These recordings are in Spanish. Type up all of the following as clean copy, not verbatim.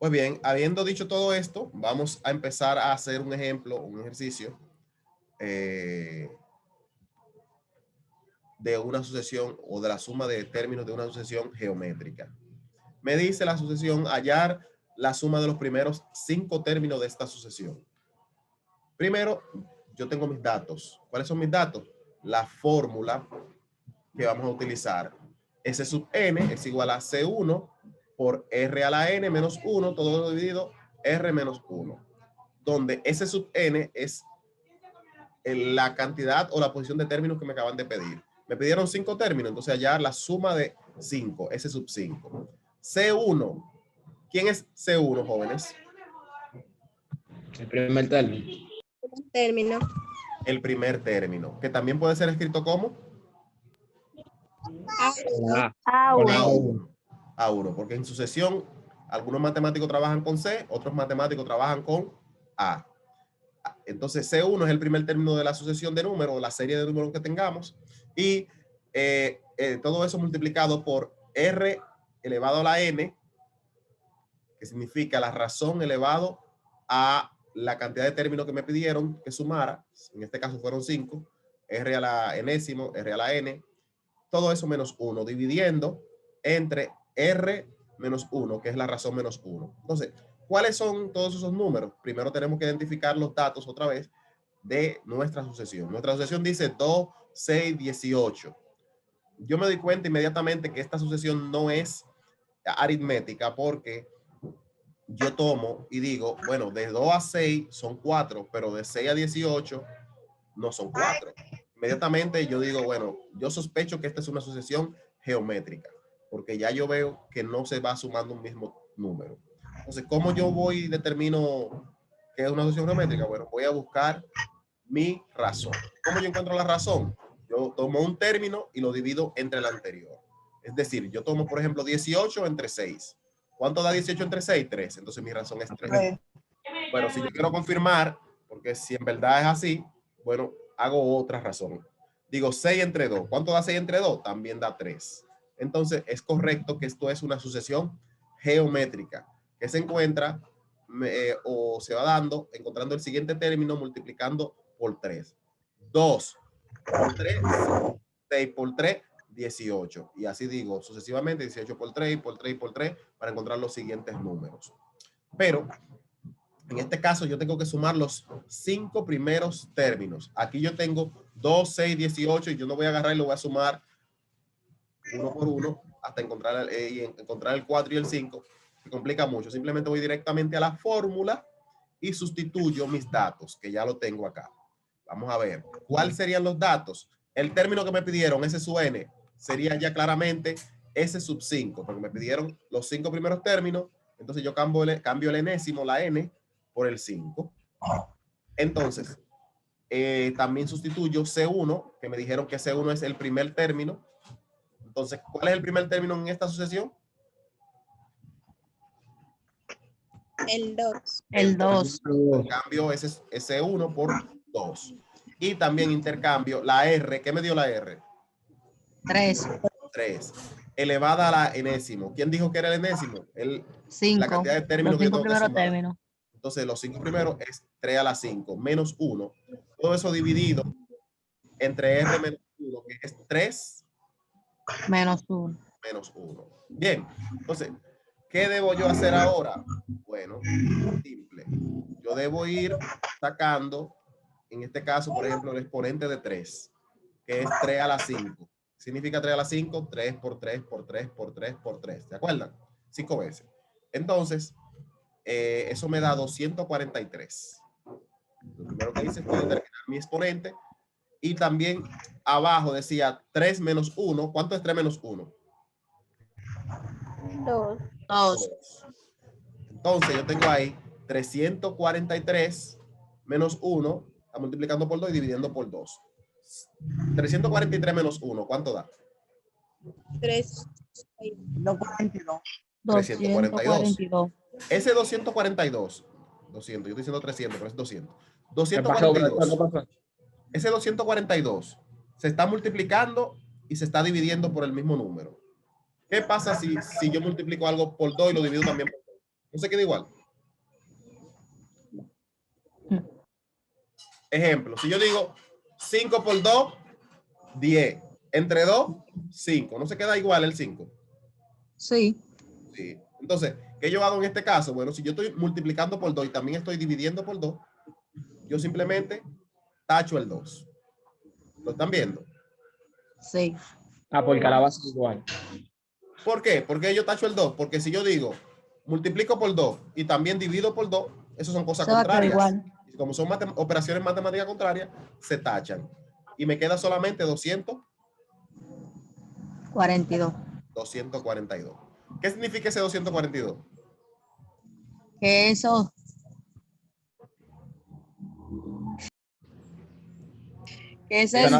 Pues bien, habiendo dicho todo esto, vamos a empezar a hacer un ejemplo, un ejercicio de una sucesión o de la suma de términos de una sucesión geométrica. Me dice la sucesión hallar la suma de los primeros 5 términos de esta sucesión. Primero, yo tengo mis datos. ¿Cuáles son mis datos? La fórmula que vamos a utilizar. S sub n es igual a C1 por R a la n menos 1, todo dividido R menos 1, donde S sub n es la cantidad o la posición de términos que me acaban de pedir. Me pidieron 5 términos, entonces hallar la suma de 5, S sub 5. C1. ¿Quién es C1, jóvenes? El primer término. Término. El primer término, que también puede ser escrito como A1. A1, porque en sucesión algunos matemáticos trabajan con C, otros matemáticos trabajan con A. Entonces C1 es el primer término de la sucesión de números, la serie de números que tengamos, y todo eso multiplicado por R elevado a la N, que significa la razón elevado a la cantidad de términos que me pidieron que sumara. En este caso fueron 5, R a la enésimo, R a la N, todo eso menos 1, dividiendo entre R menos 1, que es la razón menos 1. Entonces, ¿cuáles son todos esos números? Primero tenemos que identificar los datos otra vez de nuestra sucesión. Nuestra sucesión dice 2, 6, 18. Yo me doy cuenta inmediatamente que esta sucesión no es aritmética porque yo tomo y digo, bueno, de 2 a 6 son 4, pero de 6 a 18 no son 4. Inmediatamente yo digo, bueno, yo sospecho que esta es una sucesión geométrica, porque ya yo veo que no se va sumando un mismo número. Entonces, ¿cómo yo voy y determino que es una sucesión geométrica? Bueno, voy a buscar mi razón. ¿Cómo yo encuentro la razón? Yo tomo un término y lo divido entre el anterior. Es decir, yo tomo, por ejemplo, 18 entre 6. ¿Cuánto da 18 entre 6? 3. Entonces mi razón es 3. Bueno, si yo quiero confirmar, porque si en verdad es así, bueno, hago otra razón. Digo 6 entre 2. ¿Cuánto da 6 entre 2? También da 3. Entonces es correcto que esto es una sucesión geométrica que se encuentra o se va dando encontrando el siguiente término multiplicando por 3. 2 por 3, 6 por 3, 18. Y así digo sucesivamente, 18 por 3, por 3, por 3, para encontrar los siguientes números. Pero en este caso yo tengo que sumar los 5 primeros términos. Aquí yo tengo 2, 6, 18 y yo no voy a agarrar y lo voy a sumar uno por uno hasta encontrar el 4 y el 5. Se complica mucho. Simplemente voy directamente a la fórmula y sustituyo mis datos, que ya lo tengo acá. Vamos a ver. ¿Cuáles serían los datos? El término que me pidieron, S sub n, sería ya claramente S sub 5, porque me pidieron los 5 primeros términos. Entonces yo cambio el enésimo, la n, por el 5. Entonces, también sustituyo C1, que me dijeron que C1 es el primer término. Entonces, ¿cuál es el primer término en esta sucesión? El 2. El 2. Cambio ese S1 por 2. Y también intercambio la R. ¿Qué me dio la R? 3. 3. Elevada a la enésimo. ¿Quién dijo que era el enésimo? 5. La cantidad de términos Los que 5 tengo que primeros sumar. términos. Entonces, los 5 primeros es 3 a la 5 menos 1. Todo eso dividido entre R menos 1, que es 3 Menos 1. menos 1. Bien, entonces, ¿qué debo yo hacer ahora? Bueno, simple. Yo debo ir sacando, en este caso, por ejemplo, el exponente de 3, que es 3 a la 5. Significa 3 a la 5, 3 por 3 por 3 por 3 por 3. ¿Se acuerdan? 5 veces. Entonces, eso me da 243. Lo primero que hice fue determinar mi exponente y también abajo decía 3 menos 1. ¿Cuánto es 3 menos 1? 2. 2. Entonces yo tengo ahí 343 menos 1, está multiplicando por 2 y dividiendo por 2. 343 menos 1, ¿cuánto da? 3. 242. 242. Ese 242, yo estoy diciendo 300, pero es 200. ¿Qué pasó, 242, ¿Qué pasó? ese 242 se está multiplicando y se está dividiendo por el mismo número. ¿Qué pasa si yo multiplico algo por 2 y lo divido también por 2? ¿No se queda igual? Ejemplo, si yo digo 5 por 2, 10. Entre 2, 5. ¿No se queda igual el 5? Sí. Sí. Entonces, ¿qué yo hago en este caso? Bueno, si yo estoy multiplicando por 2 y también estoy dividiendo por 2, yo simplemente tacho el 2. ¿Lo están viendo? Sí. Porque la base es igual. ¿Por qué? Porque yo tacho el 2. Porque si yo digo multiplico por 2 y también divido por 2, eso son cosas Se va a quedar contrarias. igual. Y como son operaciones matemáticas contrarias, se tachan. Y me queda solamente 42. 242. ¿Qué significa ese 242? Que eso. Que ese es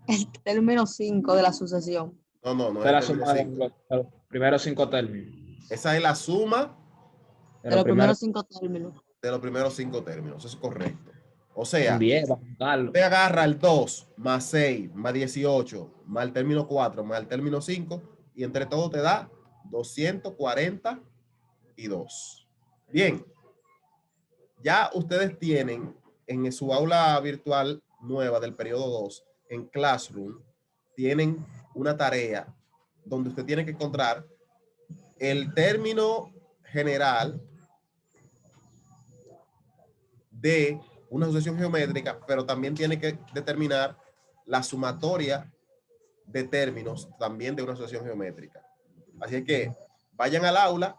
el término 5 de la sucesión. No Esa es la es el suma de término 5. los primeros 5 términos. Esa es la suma De los primeros 5 términos. de los primeros 5 términos. Eso es correcto. O Son sea, 10, vamos a juntarlo. usted agarra el 2 más 6 más 18 más el término 4 más el término 5 y entre todo te da 242. Bien, ya ustedes tienen en su aula virtual nueva del periodo 2, en Classroom, tienen una tarea donde usted tiene que encontrar el término general de una sucesión geométrica, pero también tiene que determinar la sumatoria de términos también de una sucesión geométrica. Así que vayan al aula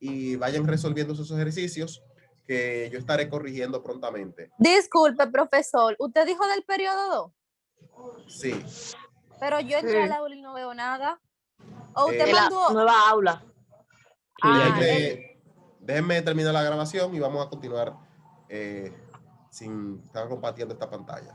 y vayan resolviendo esos ejercicios que yo estaré corrigiendo prontamente. Disculpe, profesor, ¿usted dijo del periodo 2? Sí. Pero yo entré al aula y no veo nada. ¿O usted la mandó? Nueva aula. Déjenme terminar la grabación y vamos a continuar sin estar compartiendo esta pantalla.